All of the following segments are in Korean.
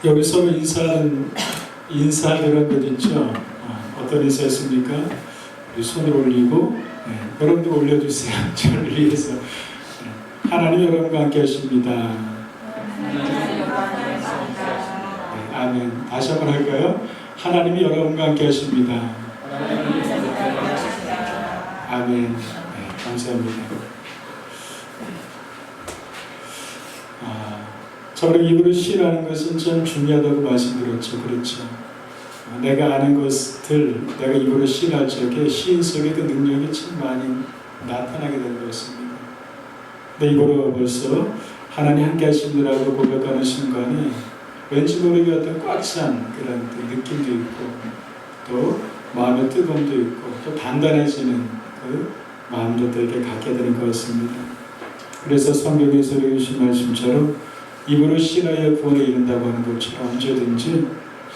여기 서로 인사할 이런 것 있죠? 어떤 인사였습니까? 우리 손을 올리고, 여러분도 올려주세요. 저를 위해서. 하나님 여러분과 함께 하십니다. 아멘. 다시 한번 할까요? 하나님이 여러분과 함께 하십니다. 아멘. 감사합니다. 저는 입으로 시인하는 것은 참 중요하다고 말씀드렸죠. 그렇죠. 내가 아는 것들, 내가 입으로 시인할 적에 시인 속에 그 능력이 참 많이 나타나게 되는 것입니다. 내 입으로 벌써 하나님 함께 하시느라고 고백하는 순간에 왠지 모르게 어떤 꽉 찬 그런 느낌도 있고 또 마음의 뜨거움도 있고 또 단단해지는 그 마음도 또 이렇게 갖게 되는 것 같습니다. 그래서 성경에서 주신 말씀처럼 입으로 시인하여 구원에 이른다고 하는 것처럼 언제든지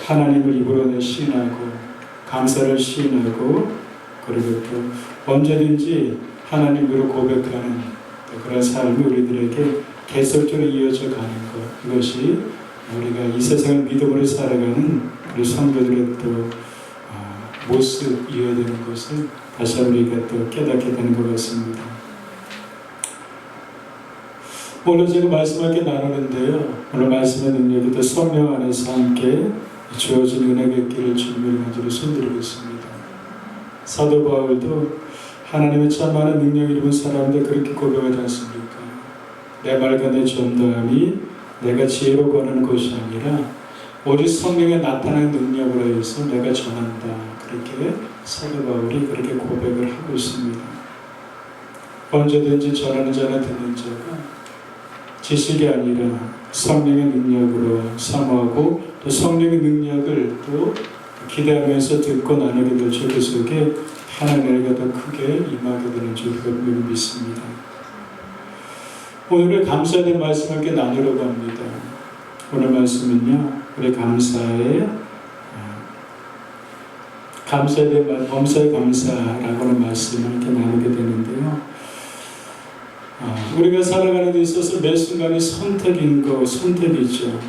하나님을 입으로 시인하고 감사를 시인하고 그리고 또 언제든지 하나님으로 고백하는 그런 삶이 우리들에게 계속적으로 이어져 가는 것, 이것이 우리가 이 세상을 믿음으로 살아가는 우리 성도들의 또 모습이어야 되는 것을 다시 우리가 또 깨닫게 되는 것 같습니다. 오늘 제가 말씀하게 나누는데요. 오늘 말씀의 능력이 또 성령 안에서 함께 주어진 은혜의 길을 주님을 가지고 손들겠습니다. 사도 바울도 하나님의 참 많은 능력을 입은 사람인데 그렇게 고백하지 않습니까? 내 말과 내 전도함이 내가 지혜로 권하는 것이 아니라 오직 성령에 나타나는 능력으로 해서 내가 전한다. 그렇게 사도 바울이 그렇게 고백을 하고 있습니다. 언제든지 전하는 자나 듣는 자가 지식이 아니라 성령의 능력으로 사모하고 또 성령의 능력을 또 기대하면서 듣고 나누게 될 줄 그 속에 하나님의 더 크게 임하게 되는 줄 분명히 믿습니다. 오늘의 감사에 대한 말씀을 이렇게 나누려고 합니다. 오늘 말씀은요, 우리 감사에 대한 범사에 감사라고 하는 말씀을 이렇게 나누게 되는데요. 우리가 살아가는 데 있어서 매 순간이 선택이죠.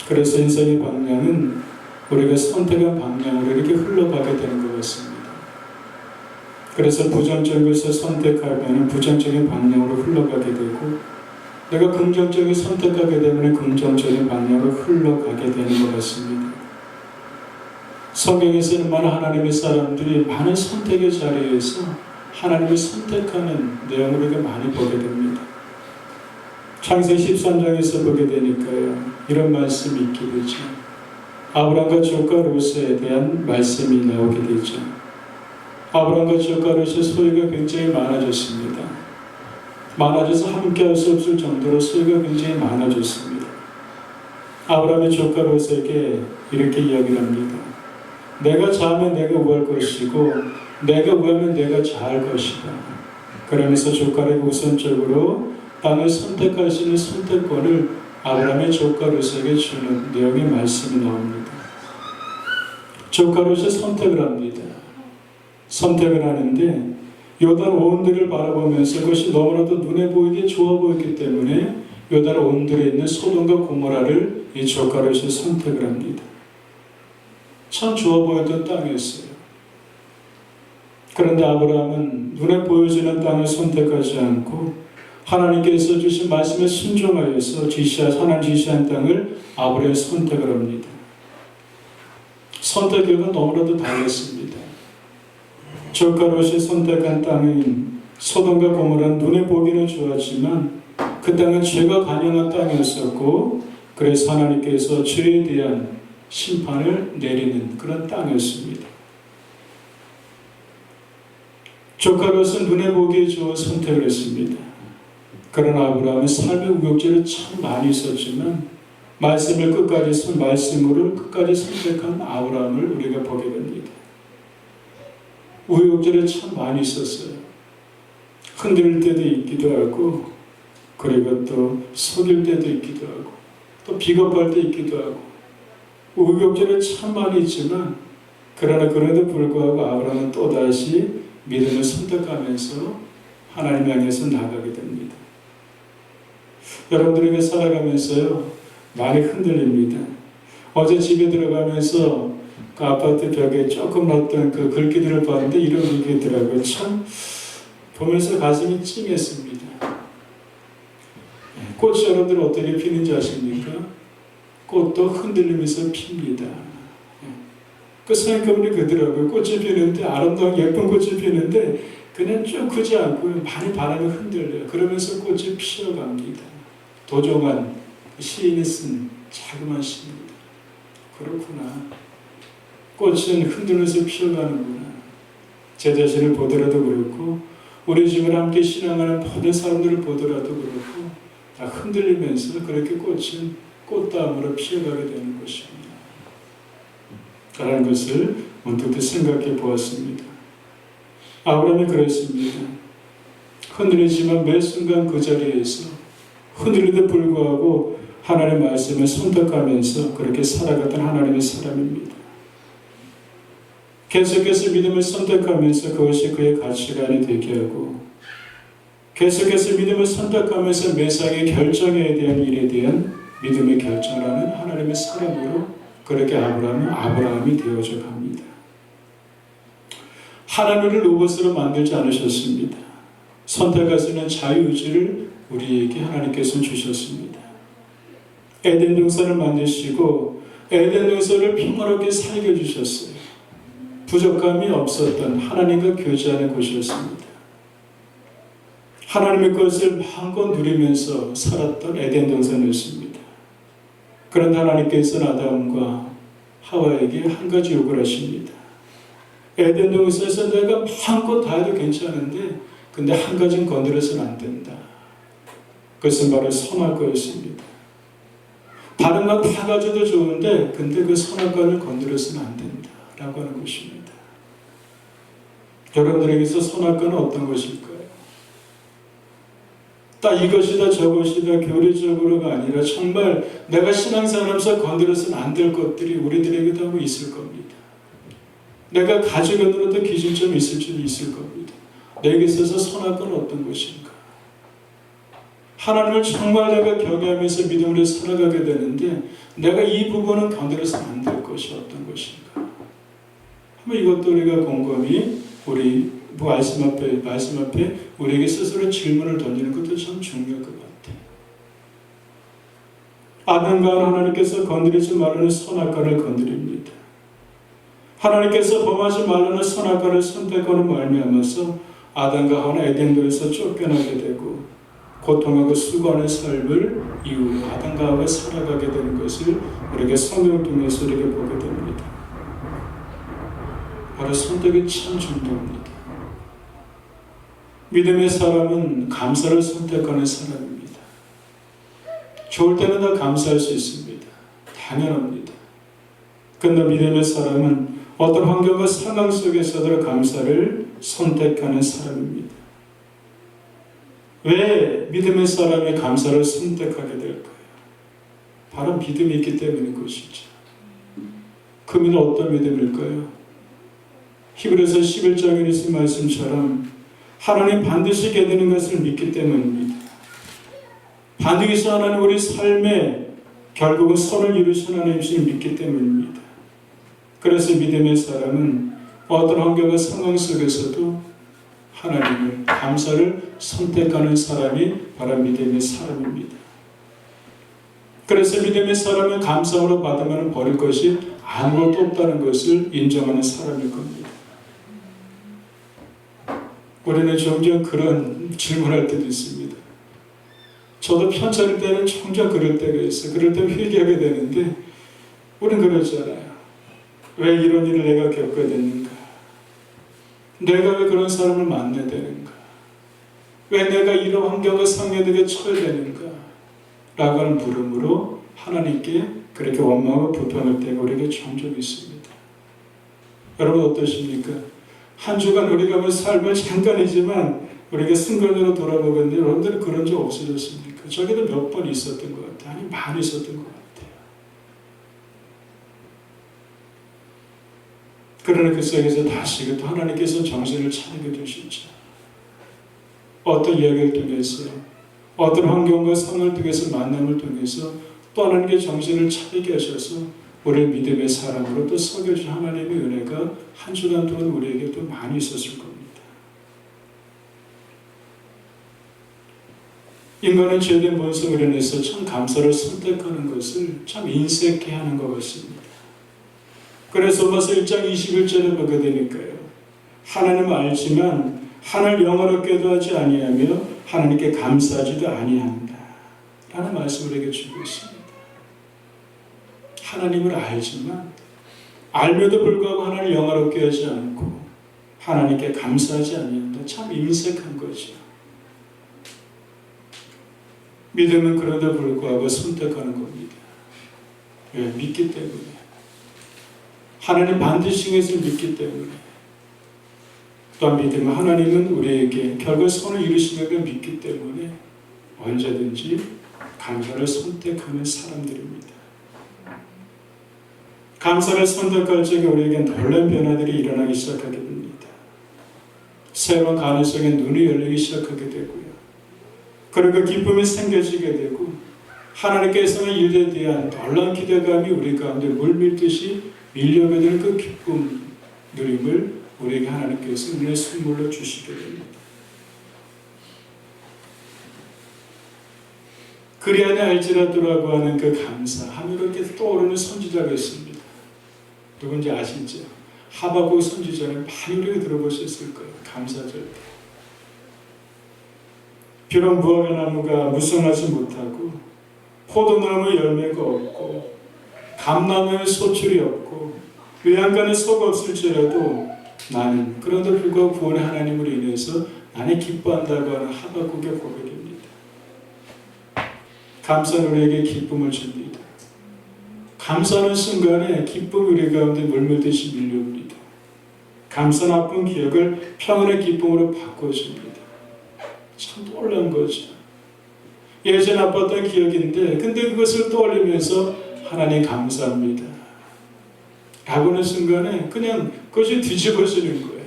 그래서 인생의 방향은 우리가 선택한 방향으로 이렇게 흘러가게 되는 것 같습니다. 그래서 부정적인 것을 선택하면 부정적인 방향으로 흘러가게 되고, 내가 긍정적인 선택하게 되면 긍정적인 방향으로 흘러가게 되는 것 같습니다. 성경에서는 많은 하나님의 사람들이 많은 선택의 자리에서 하나님을 선택하는 내용을 우리가 많이 보게 됩니다. 창세기 13장에서 보게 되니까요, 이런 말씀이 있게 되죠. 아브라함과 족과 롯에 대한 말씀이 나오게 되죠. 아브라함과 족과 롯의 소유가 굉장히 많아졌습니다. 많아져서 함께할 수 없을 정도로 소유가 굉장히 많아졌습니다. 아브라함의 족과 롯에게 이렇게 이야기를 합니다. 내가 자하면 내가 우할 것이고 내가 우하면 내가 자할 것이다. 그러면서 족과를 우선적으로 땅을 선택할 수 있는 선택권을 아브라함의 족과 롯에게 주는 내용의 말씀이 나옵니다. 족과 롯이 선택을 합니다. 선택을 하는데 요단 온들을 바라보면서 그것이 너무나도 눈에 보이게 좋아 보이기 때문에 요단 온들에 있는 소돔과 고모라를 이 족과 롯이 선택을 합니다. 참 좋아 보였던 땅이었어요. 그런데 아브라함은 눈에 보여지는 땅을 선택하지 않고 하나님께서 주신 말씀에 순종하여서 하나님 지시한 땅을 아브라함이 선택을 합니다. 선택 결과는 너무나도 달랐습니다. 족과 롯이 선택한 땅인 소돔과 고모라는 눈에 보기는 좋았지만 그 땅은 죄가 관영한 땅이었었고, 그래서 하나님께서 죄에 대한 심판을 내리는 그런 땅이었습니다. 족과 롯은 눈에 보기에 좋은 선택을 했습니다. 그러나 아브라함은 삶의 우욕지를 참 많이 있었지만 말씀으로 끝까지 선택한 아브라함을 우리가 보게 됩니다. 우욕지를 참 많이 있었어요. 흔들릴 때도 있기도 하고, 그리고 또 속일 때도 있기도 하고, 또 비겁할 때 있기도 하고, 우욕지를 참 많이 있지만, 그러나 그래도 불구하고 아브라함은 또다시 믿음을 선택하면서 하나님 향해서 나아가게 됩니다. 여러분들에게 살아가면서요, 많이 흔들립니다. 어제 집에 들어가면서 그 아파트 벽에 조금 났던 그 글귀들을 봤는데 이런 글귀더라고요. 참 보면서 가슴이 찡했습니다. 꽃이 여러분들 어떻게 피는지 아십니까? 꽃도 흔들리면서 핍니다. 그 생각해보니 그더라고요. 꽃이 피는데 아름다운 예쁜 꽃이 피는데 그냥 쭉 크지 않고 많이 바람이 흔들려요. 그러면서 꽃이 피어갑니다. 도종환 시인이 쓴 자그마한 시입니다. 그렇구나. 꽃은 흔들면서 피어가는구나. 제 자신을 보더라도 그렇고 우리 집을 함께 신앙하는 모든 사람들을 보더라도 그렇고 다 흔들리면서 그렇게 꽃은 꽃다움으로 피어가게 되는 것입니다. 라는 것을 문득 생각해 보았습니다. 아브라함이 그랬습니다. 흔들리지만 매 순간 그 자리에서 흔들리도 불구하고 하나님의 말씀을 선택하면서 그렇게 살아갔던 하나님의 사람입니다. 계속해서 믿음을 선택하면서 그것이 그의 가치관이 되게 하고 계속해서 믿음을 선택하면서 매사에 결정해야 되는 일에 대한 믿음의 결정하는 하나님의 사람으로 그렇게 아브라함이 되어져 갑니다. 하나님을 로봇으로 만들지 않으셨습니다. 선택할 수 있는 자유의지를 우리에게 하나님께서 주셨습니다. 에덴 동산을 만드시고 에덴 동산을 평화롭게 살게 주셨어요. 부족함이 없었던 하나님과 교제하는 곳이었습니다. 하나님의 것을 마음껏 누리면서 살았던 에덴 동산이었습니다. 그런데 하나님께서는 아담과 하와에게 한 가지 요구를 하십니다. 에덴 동산에서 내가 마음껏 다 해도 괜찮은데 근데 한 가지는 건드려서는 안 된다. 그것은 바로 선악과였습니다. 다른 건 다 가져도 좋은데 근데 그 선악과를 건드려서는 안 된다. 라고 하는 것입니다. 여러분들에게서 선악과는 어떤 것일까요? 딱 이것이다 저것이다 교리적으로가 아니라 정말 내가 신앙생활하면서 건드려서는 안 될 것들이 우리들에게도 하고 있을 겁니다. 내가 가지고는 기준점이 있을 수도 있을 겁니다. 내게 있어서 선악과는 어떤 것인가? 하나님을 정말 내가 경외하면서 믿음으로 살아가게 되는데 내가 이 부분은 건드려서는 안 될 것이 어떤 것인가? 한번 이것도 우리가 곰곰이 우리 말씀 앞에 우리에게 스스로 질문을 던지는 것도 참 중요할 것 같아요. 아담과 하나님께서 건드리지 말라는 선악과를 건드립니다. 하나님께서 범하지 말라는 선악과를 선택하는 말미암아서 아담과 하와는 에덴동에서 쫓겨나게 되고 고통하고 수고하는 삶을 이후로 아담과 하와가 살아가게 되는 것을 우리에게 성경을 통해서 우리에게 보게 됩니다. 바로 선택이 참 중요합니다. 믿음의 사람은 감사를 선택하는 사람입니다. 좋을 때는 다 감사할 수 있습니다. 당연합니다. 그런데 믿음의 사람은 어떤 환경과 상황 속에서도 감사를 선택하는 사람입니다. 왜 믿음의 사람이 감사를 선택하게 될까요? 바로 믿음이 있기 때문인 것이죠. 그 믿음은 어떤 믿음일까요? 히브리서 11장에 있는 말씀처럼 하나님 반드시 깨드는 것을 믿기 때문입니다. 반드시 하나님 우리 삶에 결국은 선을 이루신 하나님을 믿기 때문입니다. 그래서 믿음의 사람은 어떤 환경과 상황 속에서도 하나님을 감사를 선택하는 사람이 바로 믿음의 사람입니다. 그래서 믿음의 사람은 감사로 받으면 버릴 것이 아무것도 없다는 것을 인정하는 사람일 겁니다. 우리는 종종 그런 질문할 때도 있습니다. 저도 편찮을 때는 종종 그럴 때가 있어요. 그럴 때는 회개하게 되는데 우리는 그러잖아요. 왜 이런 일을 내가 겪어야 되는가? 내가 왜 그런 사람을 만나야 되는가? 왜 내가 이런 환경과 상황에 처해야 되는가? 라고 하는 물음으로 하나님께 그렇게 원망하고 불평할 때가 우리에게 종종 있습니다. 여러분 어떠십니까? 한 주간 우리가 뭐 삶을 잠깐이지만 우리가 승관으로 돌아보건데 여러분들은 그런 적 없으셨습니까? 저기도 몇 번 있었던 것 같아요. 아니 많이 있었던 것 같아요. 그러나 그 속에서 다시 또 하나님께서 정신을 차리게 되시죠. 어떤 이야기를 통해서 어떤 환경과 상황을 통해서 만남을 통해서 또 하나님께 정신을 차리게 하셔서 우리의 믿음의 사람으로 또 섬겨주신 하나님의 은혜가 한 주간 동안 우리에게 또 많이 있었을 겁니다. 인간은 죄된 본성을 인해서 참 감사를 선택하는 것을 참 인색해 하는 것 같습니다. 그래서 로마서 1장 21절에 보게 되니까요. 하나님을 알지만 하나님을 영화롭게도 하지 아니하며 하나님께 감사하지도 아니한다 라는 말씀을 우리에게 주고 있습니다. 하나님을 알지만 알며도 불구하고 하나님을 영화롭게 하지 않고 하나님께 감사하지 아니한다. 참 인색한 거죠. 믿음은 그런데 불구하고 선택하는 겁니다. 왜? 믿기 때문에. 하나님 반드시 것을 믿기 때문에. 또한 믿음은 하나님은 우리에게 결국 선을 이루시는 믿기 때문에 언제든지 감사를 선택하는 사람들입니다. 감사를 선택할 적에 우리에게 놀라운 변화들이 일어나기 시작하게 됩니다. 새로운 가능성에 눈이 열리기 시작하게 되고요. 그리고 기쁨이 생겨지게 되고 하나님께서는 일에 대한 놀라운 기대감이 우리 가운데 물밀듯이 밀려오게 되는 그 기쁨, 누림을 우리에게 하나님께서 은혜의 선물로 주시게 됩니다. 그리 안에 알지라도라고 하는 그 감사, 하늘로 이렇게 떠오르는 선지자가 있습니다. 누군지 아시죠? 하박국 선지자는 많이 우리가 들어보셨을 거예요. 감사절 때. 비록 무화과 나무가 무성하지 못하고 포도나무 열매가 없고 감나무에 소출이 없고 외양간에 소가 없을지라도 나는 그런데 불구하고 구원의 하나님으로 인해서 나는 기뻐한다고 하는 하박국의 고백입니다. 감사는 우리에게 기쁨을 줍니다. 감사하는 순간에 기쁨이 우리 가운데 물밀듯이 밀려옵니다. 감사 나쁜 기억을 평안의 기쁨으로 바꿔줍니다. 참 놀라운 거죠. 예전 아팠던 기억인데 근데 그것을 떠올리면서 하나님 감사합니다 라고 하는 순간에 그냥 그것이 뒤집어지는 거예요.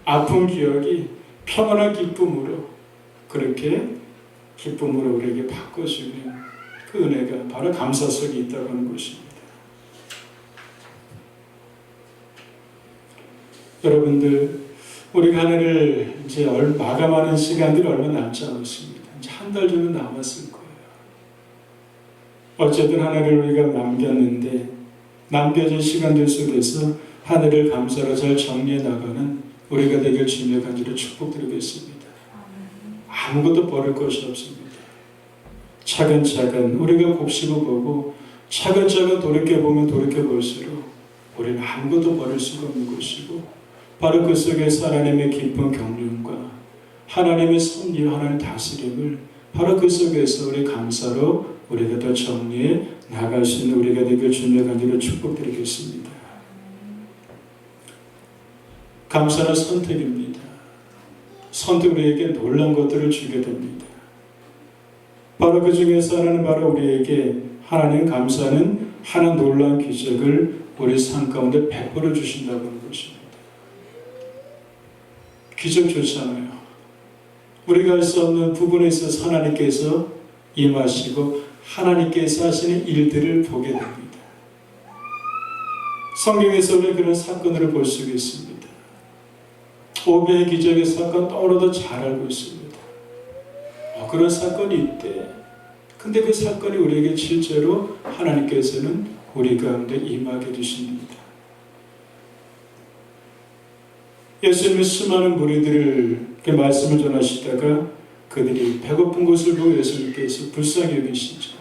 아픈 기억이 평안한 기쁨으로 그렇게 기쁨으로 우리에게 바꿔주는 그 은혜가 바로 감사 속에 있다고 하는 것입니다. 여러분들, 우리가 한 해를 이제 마감하는 시간들이 얼마 남지 않았습니다. 이제 한 달 정도 남았을 거예요. 어쨌든 한 해를 우리가 남겼는데 남겨진 시간들 속에서 한 해를 감사로 잘 정리해 나가는 우리가 되길 주님의 간절히 축복드리겠습니다. 아무것도 버릴 것이 없습니다. 차근차근 우리가 곱씹어 보고 차근차근 돌이켜보면 돌이켜볼수록 우리는 아무것도 버릴 수가 없는 것이고 바로 그 속에서 하나님의 깊은 경륜과 하나님의 섭리, 하나님의 다스림을 바로 그 속에서 우리 감사로 우리가 더 정리해 나갈 수 있는 우리가 되길 주님의 간절히 축복드리겠습니다. 감사는 선택입니다. 선택 우리에게 놀라운 것들을 주게 됩니다. 바로 그 중에서 하나는 바로 우리에게 하나님 감사는 하나 놀라운 기적을 우리 삶 가운데 베풀어 주신다고 하는 것입니다. 기적 좋잖아요. 우리가 할 수 없는 부분에 있어서 하나님께서 임하시고 하나님께서 하시는 일들을 보게 됩니다. 성경에서 우리 그런 사건을 볼 수 있습니다. 오병의 기적의 사건 떠오르도 잘 알고 있습니다. 그런 사건이 있대. 근데 그 사건이 우리에게 실제로 하나님께서는 우리 가운데 임하게 주십니다. 예수님의 수많은 무리들을 말씀을 전하시다가 그들이 배고픈 것을 보고 예수님께서 불쌍히 여기시죠.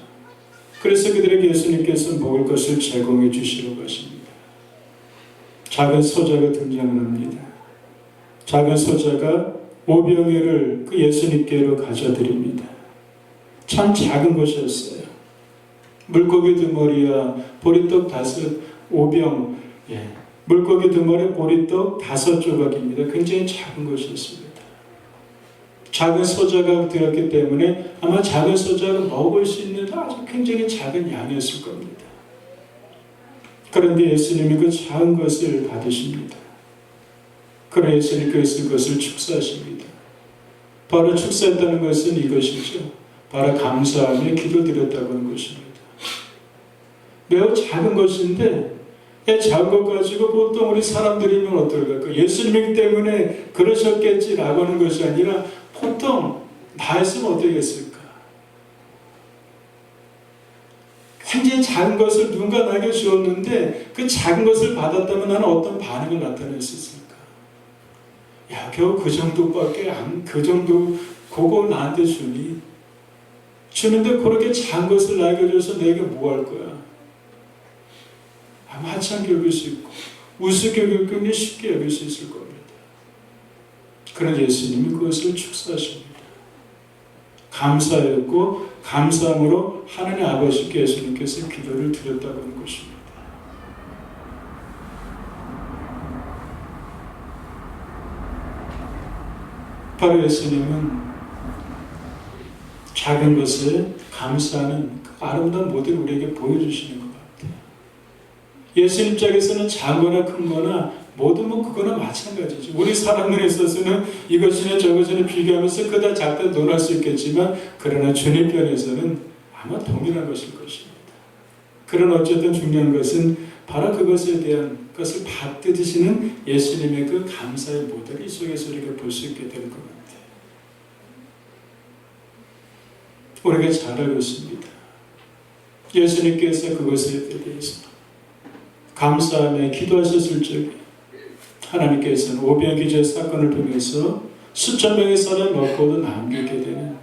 그래서 그들에게 예수님께서 먹을 것을 제공해 주시려고 하십니다. 작은 소자가 등장합니다. 작은 소자가 오병이어를 그 예수님께로 가져드립니다. 참 작은 것이었어요. 물고기 두 마리와 보리떡 5병, 물고기 두 마리 보리떡 5조각입니다. 굉장히 작은 것이었습니다. 작은 소자가 들었기 때문에 아마 작은 소자가 먹을 수 있는 아주 굉장히 작은 양이었을 겁니다. 그런데 예수님이 그 작은 것을 받으십니다. 그래 예수님께서 그것을 축사하십니다. 바로 축사했다는 것은 이것이죠. 바로 감사하며 기도드렸다고 하는 것입니다. 매우 작은 것인데 작은 것 가지고 보통 우리 사람들이면 어떨까? 예수님 때문에 그러셨겠지라고 하는 것이 아니라 보통 나였으면 어떻겠을까? 굉장히 작은 것을 누군가 나에게 주었는데 그 작은 것을 받았다면 나는 어떤 반응을 나타낼 수 있을까? 야, 겨우 그 정도밖에 그 정도 그거 나한테 주니? 주는데 그렇게 작은 것을 나에게 줘서 내게 뭐 할 거야? 아마 한참 여길 수 있고 우습게 여길 쉽게 여길 수 있을 겁니다. 그런 예수님이 그것을 축사하십니다. 감사였고 감사함으로 하나님 아버지께 예수님께서 기도를 드렸다고 하는 것입니다. 바로 예수님은 작은 것에 감사하는 그 아름다운 모델을 우리에게 보여주시는 것 같아요. 예수님 입장에서는 작거나 큰거나 모두 그거나 마찬가지죠. 우리 사람들에 있어서는 이것이나 저것이나 비교하면서 그다 작다 논할 수 있겠지만 그러나 주님 편에서는 아마 동일한 것일 것입니다. 그러나 어쨌든 중요한 것은 바로 그것에 대한 것을 받드시는 예수님의 그 감사의 모델을 이 속에서 우리가 볼 수 있게 될 것 같아요. 우리가 잘 알고 있습니다. 예수님께서 그것에 대해서 감사하며 기도하셨을 적에 하나님께서는 오병이의 사건을 통해서 수천 명의 사람을 먹고도 남기게 되는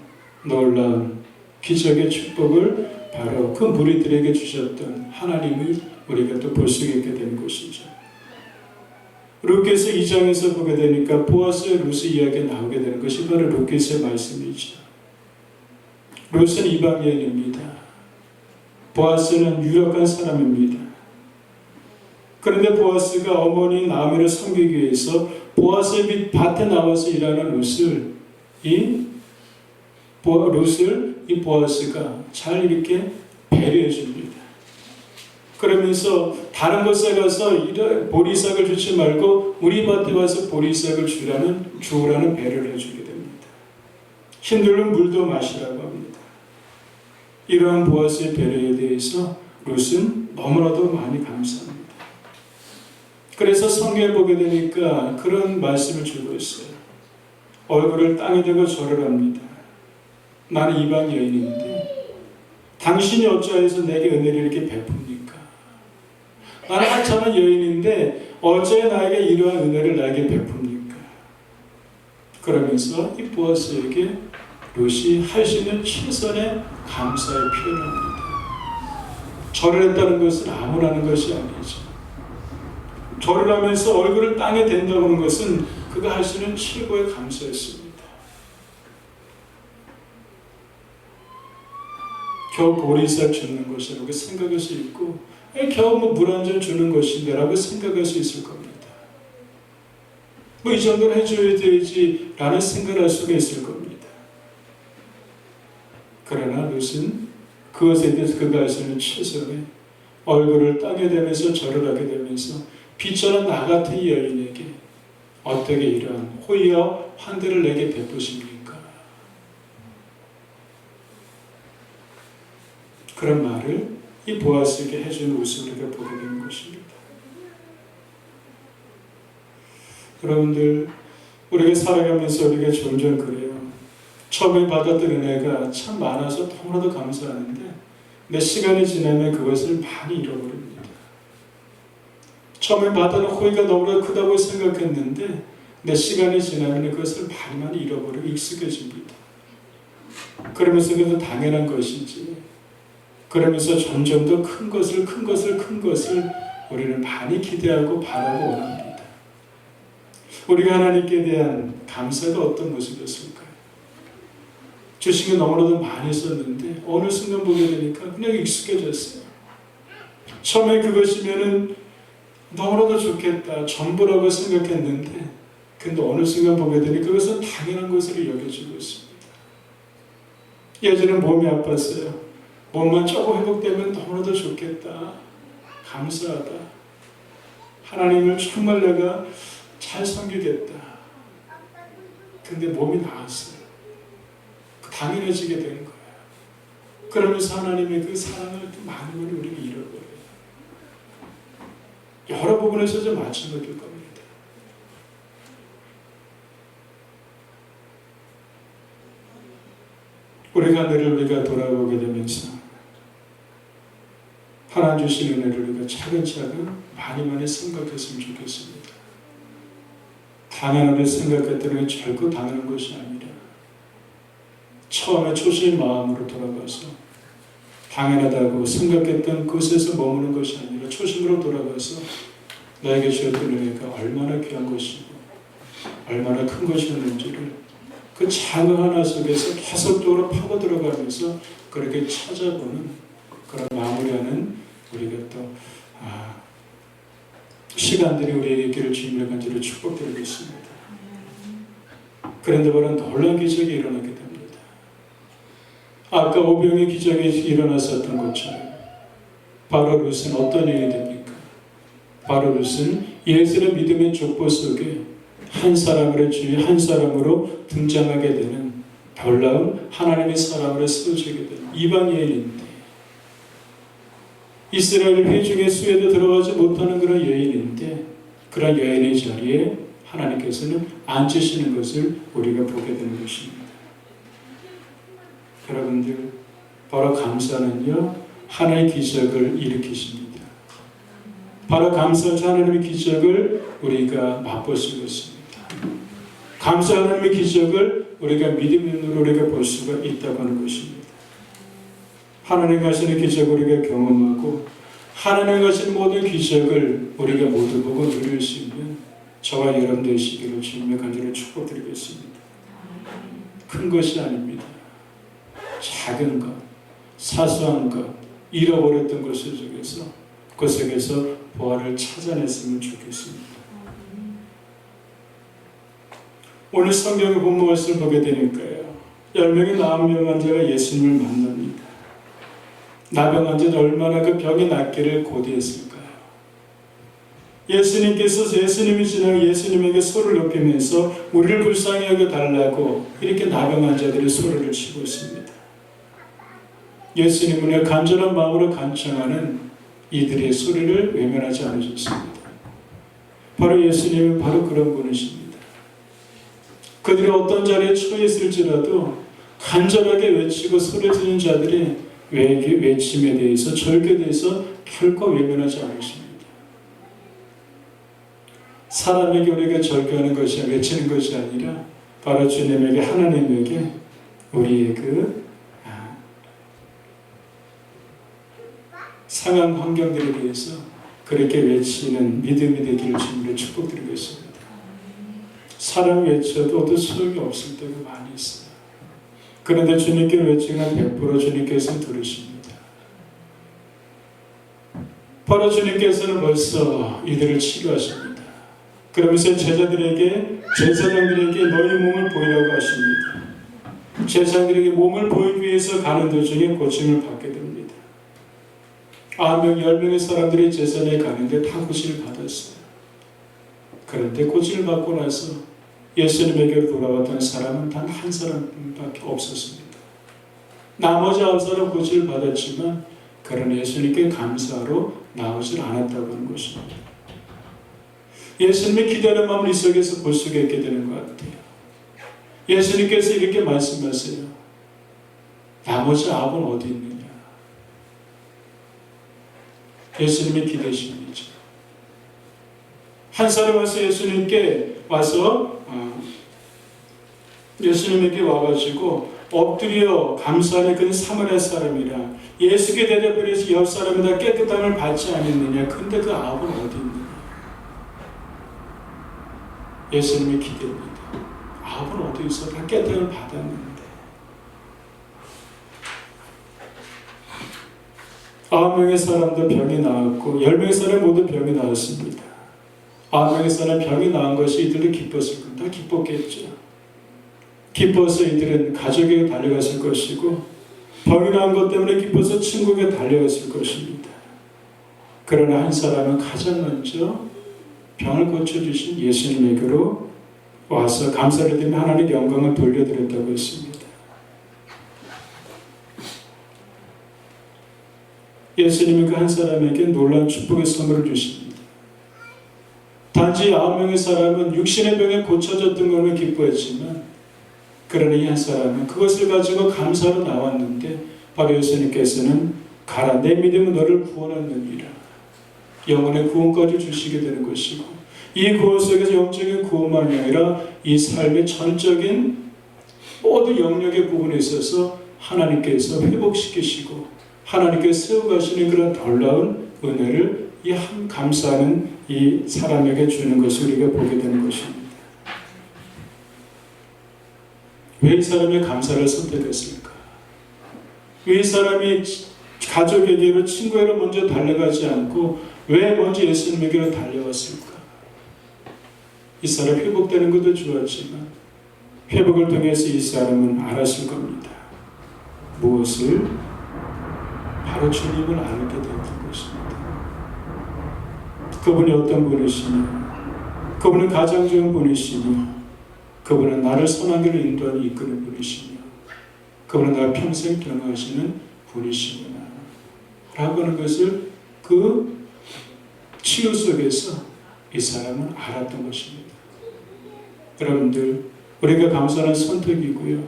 놀라운 기적의 축복을 바로 그 무리들에게 주셨던 하나님을 우리가 또 볼 수 있게 되는 것이죠. 루카서 2장에서 보게 되니까 보아스의 루스 이야기가 나오게 되는 것이 바로 루카서의 말씀이죠. 루스는 이방 여인입니다. 보아스는 유력한 사람입니다. 그런데 보아스가 어머니 나오미를 섬기기 위해서 보아스의 밭에 나와서 일하는 룻을 이 보아스가 잘 이렇게 배려해 줍니다. 그러면서 다른 곳에 가서 보리싹을 주지 말고 우리 밭에 와서 보리싹을 주라는 배려를 해주게 됩니다. 힘들면 물도 마시라고 합니다. 이러한 보아스의 배려에 대해서 룻은 너무나도 많이 감사합니다. 그래서 성경을 보게 되니까 그런 말씀을 주고 있어요. 얼굴을 땅에 대고 절을 합니다. 나는 이방 여인인데 당신이 어찌하여서 내게 은혜를 이렇게 베풉니까? 나는 하찮은 여인인데 어찌 나에게 이러한 은혜를 나에게 베풉니까? 그러면서 이 보아스에게 룻이 할 수 있는 최선의 감사의 표현을 합니다. 절을 했다는 것은 아무나 하는 것이 아니죠. 절을 하면서 얼굴을 땅에 댄다고 하는 것은 그가 할 수 있는 최고의 감사였습니다. 겨우 보리쌀 주는 것이라고 생각할 수 있고 겨우 물 한 잔 주는 것인데 라고 생각할 수 있을 겁니다. 이 정도는 해줘야 되지 라는 생각을 할 수가 있을 겁니다. 그러나 룻은 그것에 대해서 그가 할 수 있는 최선의 얼굴을 땅에 대면서 절을 하게 되면서 빛처럼 나 같은 여인에게 어떻게 이러한 호의와 환대를 내게 베푸십니까? 그런 말을 이 보아스에게 해준 룻을 우리가 보게 되는 것입니다. 여러분들, 우리가 살아가면서 우리가 점점 그래요. 처음에 받았던 은혜가 참 많아서 너무나도 감사하는데 내 시간이 지나면 그것을 많이 잃어버립니다. 처음에 받은 호의가 너무나 크다고 생각했는데 내 시간이 지나면 그것을 많이 잃어버리고 익숙해집니다. 그러면서 그것은 당연한 것이지. 그러면서 점점 더 큰 것을 우리는 많이 기대하고 바라고 원합니다. 우리가 하나님께 대한 감사가 어떤 모습이었을까요? 주신 게 너무나도 많이 있었는데 어느 순간 보게 되니까 그냥 익숙해졌어요. 처음에 그것이면은 너무나도 좋겠다, 전부라고 생각했는데 근데 어느 순간 보게 되니 그것은 당연한 것으로 여겨지고 있습니다. 예전에 몸이 아팠어요. 몸만 조금 회복되면 너무나도 좋겠다, 감사하다, 하나님을 정말 내가 잘 섬기겠다. 근데 몸이 나았어요. 당연해지게 된 거예요. 그러면서 하나님의 그 사랑을 많이 우리가 잃어버려요. 여러 부분에서 좀 마찬가지일 겁니다. 우리가 늘 우리가 돌아보게 되면서 하나님 주신 은혜를 우리가 차근차근 많이 생각했으면 좋겠습니다. 당연하게 생각했던 게 결코 당연한 것이 아니라 처음에 초심 마음으로 돌아가서 당연하다고 생각했던 그것에서 머무는 것이 아니라 초심으로 돌아가서 나에게 주었던 은혜가 얼마나 귀한 것이고 얼마나 큰 것이었는지를 그 작은 하나 속에서 계속적으로 파고 들어가면서 그렇게 찾아보는 그런 마무리하는 우리가 또 시간들이 우리에게 있기를 주님의 간절히 축복드리겠습니다. 그런데 바로 놀라운 기적이 일어나게 됩니다. 아까 오병의 기적이 일어났었던 것처럼 바로 룻은 어떤 일이 됩니까? 바로 룻은 예수의 믿음의 족보 속에 한 사람으로 주위 한 사람으로 등장하게 되는 놀라운 하나님의 사람으로 쓰여지게 되는 이방 여인인데 이스라엘 회중의 수에도 들어가지 못하는 그런 여인인데 그런 여인의 자리에 하나님께서는 앉으시는 것을 우리가 보게 되는 것입니다. 여러분들 바로 감사는요 하나의 기적을 일으키십니다. 바로 감사는 하나님의 기적을 우리가 맛볼 수가 있습니다. 감사 하나님의 기적을 우리가 믿음의 눈으로 우리가 볼 수가 있다고 하는 것입니다. 하나님 하시는 기적을 우리가 경험하고 하나님 하시는 모든 기적을 우리가 모두 보고 누릴 수 있는 저와 여러분 되시기를 주님의 간절히 축복드리겠습니다. 큰 것이 아닙니다. 작은 것, 사소한 것, 잃어버렸던 것을 속에서 그 속에서 보화를 찾아냈으면 좋겠습니다. 오늘 성경의 본문 말씀을 보게 되니까요. 10명의 나병 환자가 예수님을 만납니다. 나병 환자는 얼마나 그 병이 낫기를 고대했을까요? 예수님이 지나가 예수님에게 소를 높이면서 우리를 불쌍히 여겨 달라고 이렇게 나병 환자들이 소리를 치고 있습니다. 예수님은 간절한 마음으로 간청하는 이들의 소리를 외면하지 않으셨습니다. 바로 예수님은 바로 그런 분이십니다. 그들이 어떤 자리에 처해 있을지라도 간절하게 외치고 소리지는 자들이 외침에 대해서 절규에 대해서 결코 외면하지 않으십니다. 사람에게 우리가 절규하는 것이 외치는 것이 아니라 바로 주님에게 하나님에게 우리의 그 상한 환경들에 대해서 그렇게 외치는 믿음이 되기를 주님으로 축복드리겠습니다. 사람 외쳐도 소용이 없을 때가 많이 있어요. 그런데 주님께 외치면 100% 주님께서는 들으십니다. 바로 주님께서는 벌써 이들을 치료하십니다. 그러면서 제사장들에게 너희 몸을 보이라고 하십니다. 제사장들에게 몸을 보이기 위해서 가는 도중에 고침을 받게 됩니다. 9명, 10명의 사람들이 제사장에 가는데 다 고침을 받았어요. 그런데 고침을 받고 나서 예수님에게로 돌아왔던 사람은 단 한 사람밖에 없었습니다. 나머지 9사람 고침을 받았지만 그러나 예수님께 감사로 나오질 않았다고 하는 것입니다. 예수님의 기다리는 마음을 이 속에서 볼 수가 있게 되는 것 같아요. 예수님께서 이렇게 말씀하세요. 나머지 9은 어디 있느냐? 예수님이 기대십니다. 한 사람 와서 예수님에게 와가지고 엎드려 감사하는 그는 사마리아 사람이라 예수께 대답해서 옆 사람이 다 깨끗함을 받지 않았느냐. 근데 그 9은 어디 있느냐. 예수님이 기대입니다. 9은 어디 있어? 다 깨끗함을 받았는데 9명의 사람도 병이 나았고 10명의 사람 모두 병이 나았습니다. 9명의 사람 병이 나은 것이 이들도 기뻤을 겁니다. 다 기뻤겠죠. 기뻐서 이들은 가족에게 달려갔을 것이고 병이 나은 것 때문에 기뻐서 친구에게 달려갔을 것입니다. 그러나 한 사람은 가장 먼저 병을 고쳐주신 예수님에게로 와서 감사를 드리며 하나님의 영광을 돌려드렸다고 했습니다. 예수님이 그 한 사람에게 놀라운 축복의 선물을 주십니다. 단지 9명의 사람은 육신의 병에 고쳐졌던 것을 기뻐했지만, 그러나 이 한 사람은 그것을 가지고 감사로 나왔는데, 바로 예수님께서는 가라, 내 믿음은 너를 구원하느니라, 영혼의 구원까지 주시게 되는 것이고, 이 구원 속에서 영적인 구원만이 아니라 이 삶의 전적인 모든 영역의 부분에 있어서 하나님께서 회복시키시고 하나님께서 세워가시는 그런 놀라운 은혜를 이 한 감사하는 이 사람에게 주는 것을 우리가 보게 되는 것입니다. 왜 이 사람이 감사를 선택했을까? 왜 이 사람이 가족에게로, 친구에게로 먼저 달려가지 않고 왜 먼저 예수님에게로 달려왔을까? 이 사람 회복되는 것도 좋았지만 회복을 통해서 이 사람은 알았을 겁니다. 무엇을? 바로 주님을 알게 되었던 것입니다. 그분이 어떤 분이시며, 그분은 가장 좋은 분이시며, 그분은 나를 선한 길로 인도하는 이끄는 분이시며, 그분은 나를 평생 경험하시는 분이시구나 라고 하는 것을 그 치유 속에서 이 사람은 알았던 것입니다. 여러분들, 우리가 감사는 선택이고요,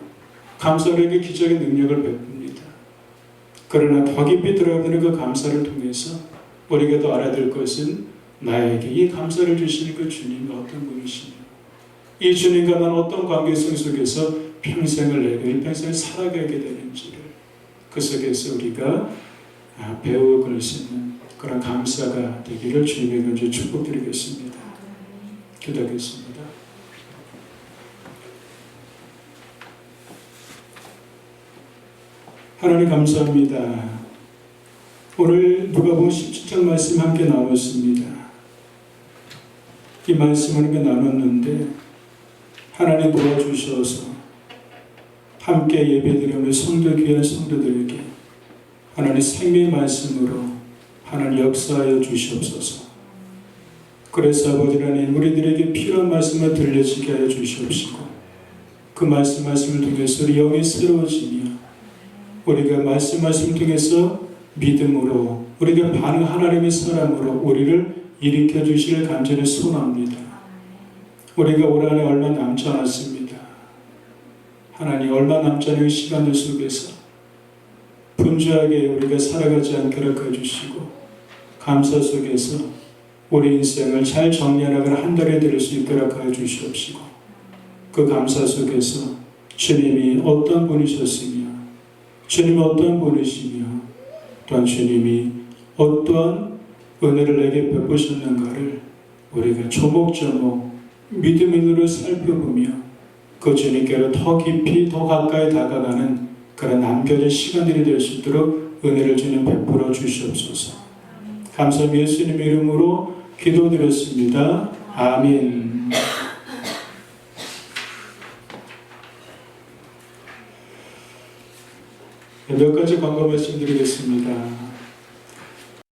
감사에게 기적의 능력을 베풉니다. 그러나 더 깊이 들어가는 그 감사를 통해서 우리가 더 알아야 될 것은 나에게 이 감사를 주시는 그 주님이 어떤 분이시며, 이 주님과 난 어떤 관계성 속에서 평생을 내가 일평생을 살아가게 되는지를 그 속에서 우리가 배우고 수 있는 그런 감사가 되기를 주님의 먼저 축복드리겠습니다. 기도하겠습니다. 하나님 감사합니다. 오늘 누가복음 17장 말씀 함께 나눴습니다. 이 말씀을 함께 나눴는데 하나님 도와주셔서 함께 예배드리는 성도 귀한 성도들에게 하나님 생명의 말씀으로 하나님 역사하여 주시옵소서. 그래서 아버지 하나님 우리들에게 필요한 말씀을 들려지게 하여 주시옵시고 그 말씀을 통해서 우리 영이 새로워지며 우리가 말씀을 통해서 믿음으로 우리가 반응 하나님의 사람으로 우리를 일으켜 주시를 간절히 소원합니다. 우리가 올 한해 얼마 남지 않았습니다. 하나님 얼마 남지 않은 시간들 속에서 분주하게 우리가 살아가지 않게 허락해 주시고 감사 속에서 우리 인생을 잘 정리하는 한 달에 들을 수 있도록 허락해 주시옵시고 그 감사 속에서 주님이 어떤 분이셨으며 주님이 어떤 분이시며 또한 주님이 어떠한 은혜를 내게 베푸셨는가를 우리가 조목조목 믿음의 눈으로 살펴보며 그 주님께로 더 깊이 더 가까이 다가가는 그런 남겨진 시간들이 될 수 있도록 은혜를 주님 베풀어 주시옵소서. 감사합니다. 예수님의 이름으로 기도드렸습니다. 아멘. 몇 가지 광고 말씀드리겠습니다.